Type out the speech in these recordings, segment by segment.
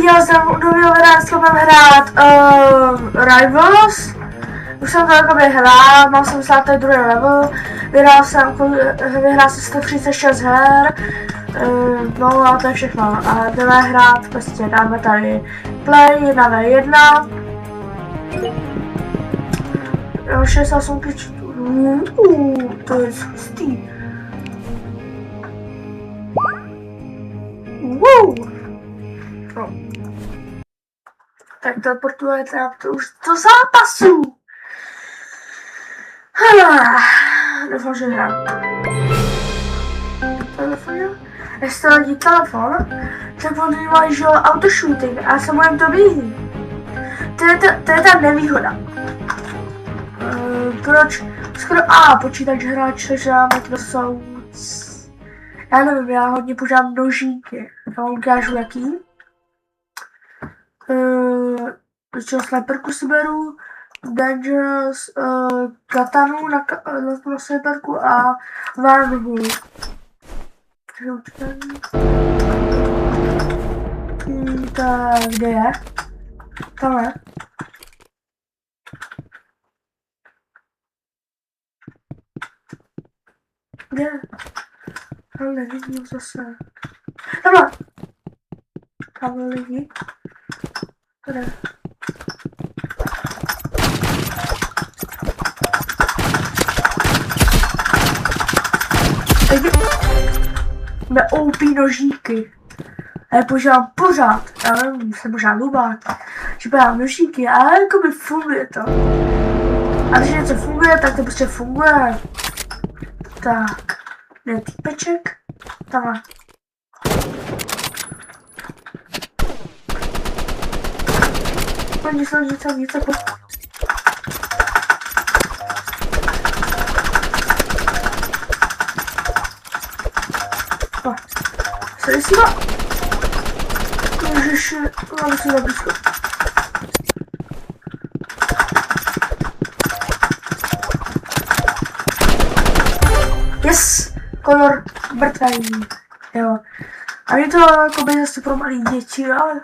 Já jsem nového hráčka mám hrát Rivals. Už jsem to jakoby hrál, mám 72. level, vyhrál jsem 136 her, no a to je všechno. A jdeme hrát, prostě dáme tady play 1v1. 68 pičů, to je hustý. No. Tak teleportujete už do zápasu. Doufám, že hrám. Telefoně? Jestli hodí telefon, tak oni mají, že autoshooting a se můžem to vyjít. To je ta nevýhoda. Proč? Skoro počítač hráče, že máme to jsou... Já nevím, já hodně používám nožíky. Já vám ukážu jaký. Sniperku si beru. Dangerous, katanu na sniperku a varhu. Tak, kde je? Tam je. Kde je? Ale nevidím zase. Tamhle. Tamhle lidi. Kde? Na OP nožíky. A je používám pořád. Já nevím, se možná lubát. Že používám nožíky, ale jakoby funguje to. A když něco funguje, tak to prostě funguje. Tak. Kde je týpeček? Tamhle. Něco. Seriously? Ježiši, mám si na blízko. Yes! Kolor mrtvý. Jo. A je to jakoby zase pro malý děti, ale...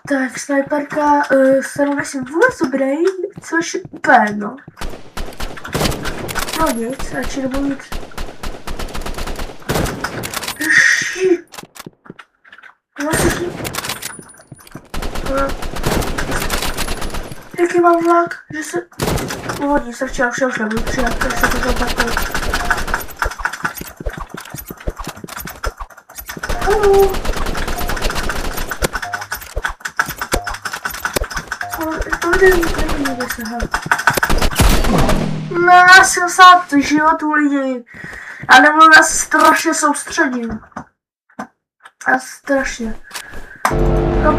Tak, sniperka, se myslím vůbec dobrý, což úplně jedno. No nic, radši nebudu mít. Jaký mám vlak, že se... Původní srdče, já už nebudu přidat, tak se to zapakuje. To není někde se hledat. No, já jsem sát životu lidi. Já nemůžu, já se strašně soustředím. A strašně. No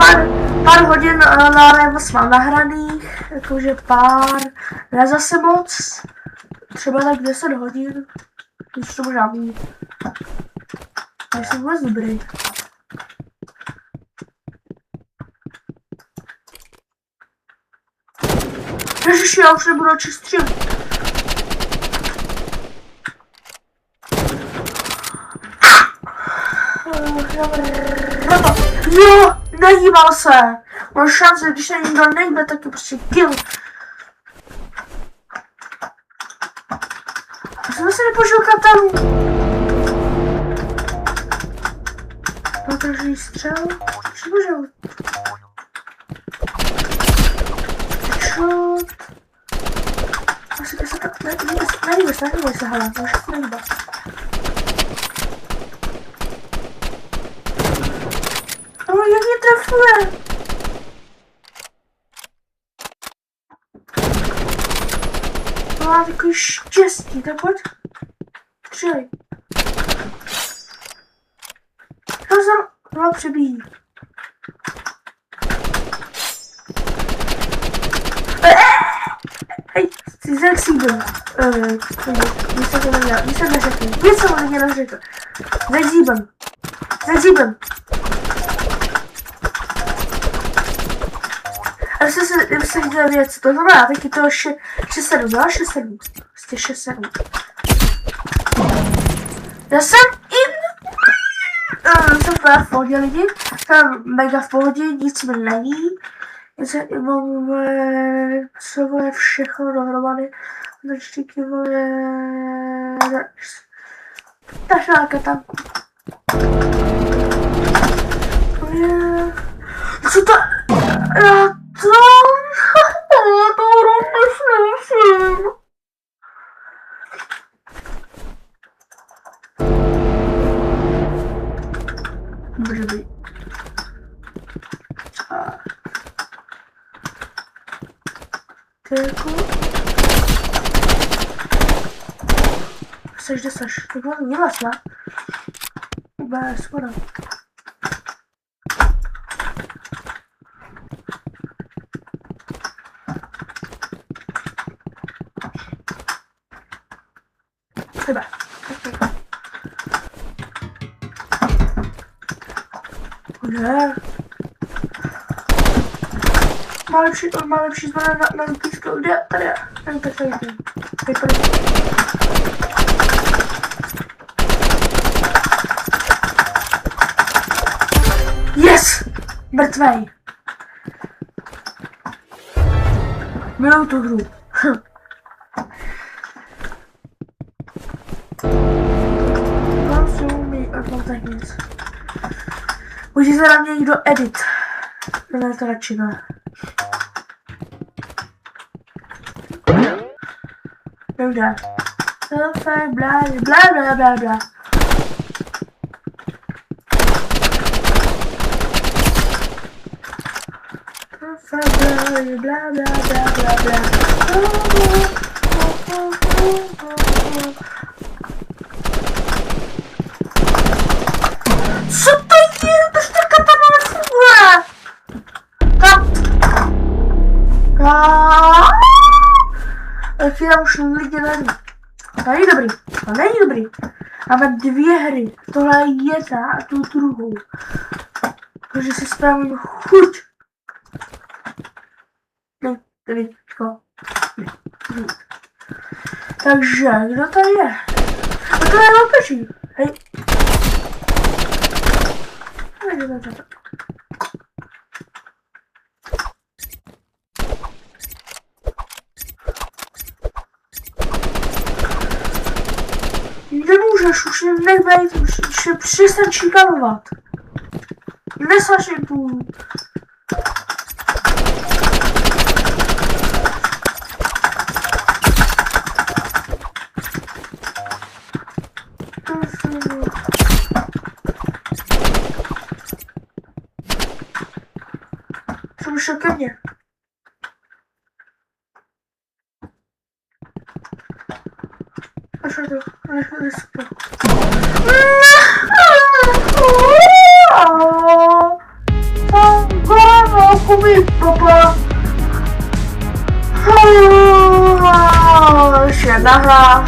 pár hodin na Rivals mám nahraných, jakože pár, ne zase moc, třeba tak 10 hodin, když to možná být. Jsem vůbec dobrý. Ježiši, já už nebudu čistřit. Jo, nehýbal se. Mám šanci, když se nikdo nejde, tak je prostě kill. Já jsem se nepožil katanu. Otevřený střel. Co požil? Shot. Asi se tak nehýbe se, hele, můžu se nehýbat. Jak mě trefuje? Má takový štěstí, tak pojď. Střelej. Má přebíjí. Hej, jsi zaksíbil. Nic jsem to nedělal, nic jsem neřekl. Nic jsem hodně neřekl. Zazíbem. A kdyby se chtěla vědět, co to znamená, tak je to 6-7, no? 6-7. Prostě 6-7. Já jsem super v pohodě lidi, jsem mega v pohodě, nic mi není. Mám co vole všechno dohromady, začtíky vole, takže nějaká tam. Co to? Já to neslyším. Může být. Tyku. Seš, kde seš? Tak mám mělas, ne? Bez, voda. Chyba. Ne. Má lepší zbraň na písku. Kde? Tady je. Tady tak tady je. Yes! Mrtvej. Miluju tu hru. Může se na mě někdo edit. Ne, to radši ne. Dobře. Bla bla bla bla bla. Bla bla bla bla bla. Co to je? Proč ta katana nefunguje? Tak já už lidi nevím. To není dobrý. To není dobrý. Máme 2 hry. Tohle je jedna a tu druhou. Takže si spravím chuť. Takže, kdo tady je? To je loupeží. Hej. Nemůžeš, už nebejt, už přestaň šikanovat. Nesašikuj. Co by šel ke mně? Až to, Jedna hra.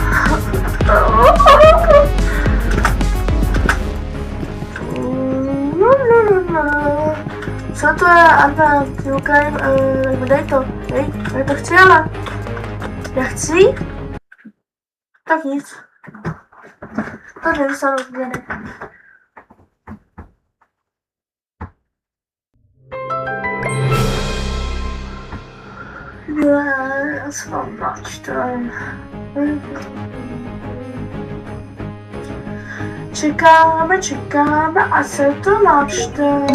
Co to je, Anna, ty Ukrajin, dej to, hej, já to chci, ale já chci, tak nic, to nedostanu změny. Já se vám načtem. Čekáme a se to načte.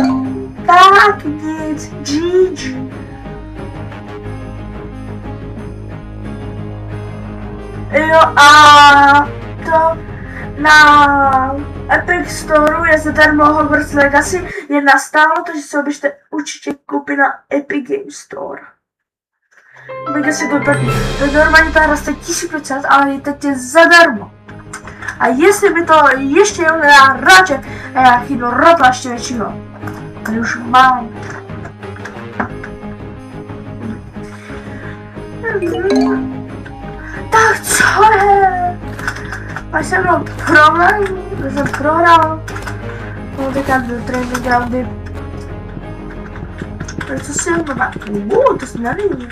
Tak nic, GG. Jo a to na Epic Store je zadarmo Hogwarts Legacy 1 stálo, takže se běžte určitě koupit na Epic Game Store. Mega si to platí. To normálně ta hra stojí 1500, ale je teď zadarmo. A jestli by to ještě jenom nedá radši na nějaký rota ještě většího. Tady už mám. Tak co je? Máš se mnou problém? Já jsem prohrál. No teďka do training groundy. Co si jenom má? To si nevím.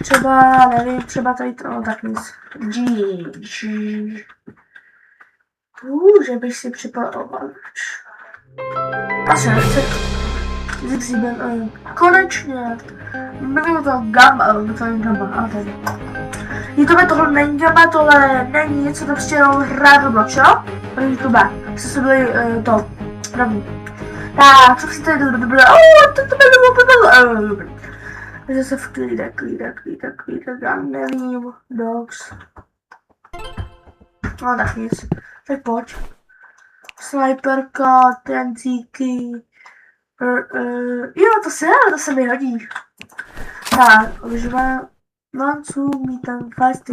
Třeba, nevím, třeba tady to, no tak nic. GG. Že bych si připal ovladač. Asi nechce. Zixíben, konečně. Bylo to gamma, to není gamma, a tady. Tohle není gamma, tohle není něco, to prostě jenom hrát Roblox, jo? Na YouTube, jste se byli to, rovný. Tak, co chcete, to bylo, takže se v klídek, já nevím, dogs. No tak nic, tak pojď. Sniperka, tencíky, jo, to se mi hodí. Tak, už mám co mít tam fast,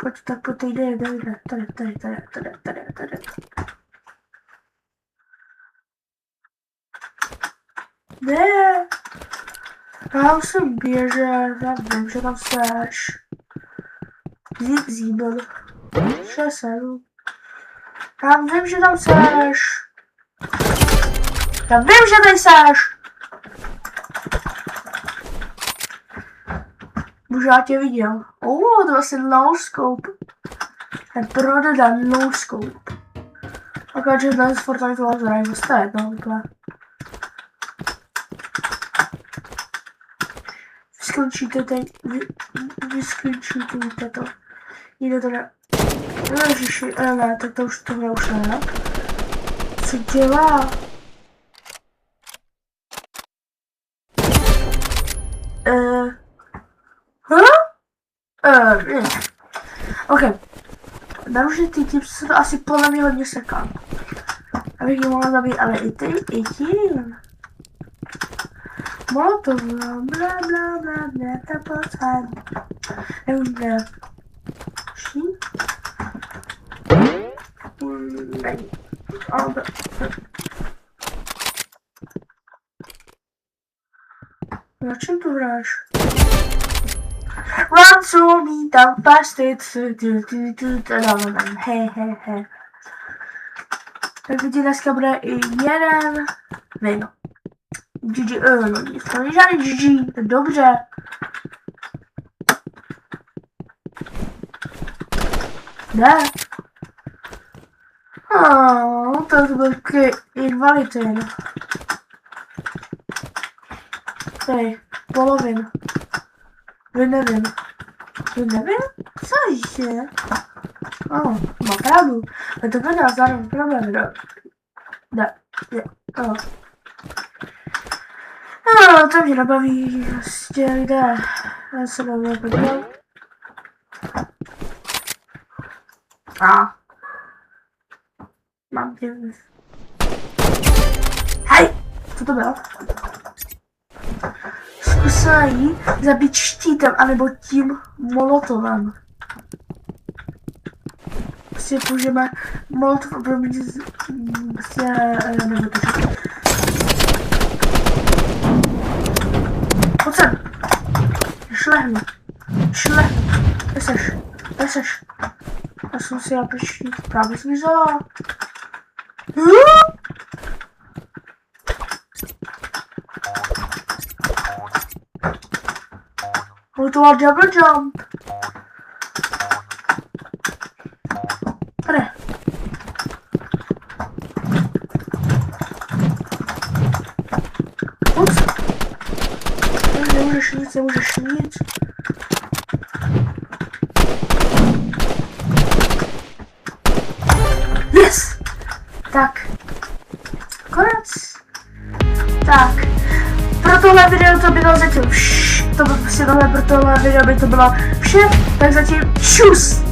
pojď, tak pojď, jde, tady. Ne, já musím běžet, já vím, že tam seš. Zíbel. 6-7. Já vím, že tam seš. Já vím, že tady seš. Možná já tě viděl. To vlastně no scope. Je prodaný no scope. Akorát, že dnes Fortnite to zrají stát, no takhle. Vyskrinčíte to. Jde to ne. Ježiši, ne, tak to už tohle už ne. Co dělá? OK. Narušitý typ se to asi podle mě hodně seká. Abych ji mohla zabít, ale i tím. Molotov, bla, ta pocán. Nevím, kde. Ší? Není. Na čem to hráš? Run to me down fast, he. Tak vidí, dneska bude i jeden. Nejno. GG, to není žádný GG, to je dobře. Ne. To byl invalitin. Tady, polovin. Vy nevím. Cože? Má pravdu. Ale to bude zároveň problém, ne. To mě nebaví, prostě jde. Já se nevím podívat. Mám tě. Hej! Co to bylo? Zkusí zabít štítem, anebo tím molotovem. Prostě použijeme molotov a budeme prostě nebo to. Pojď sem. Šlehni. Kde seš? Já jsem si štít právě zmizela. To double jump. Tady. Ups. Nemůžeš nic. Yes! Tak. Konec. Tak. Pro tohle video to bylo zatím pro tohle video by to bylo vše, tak zatím čus!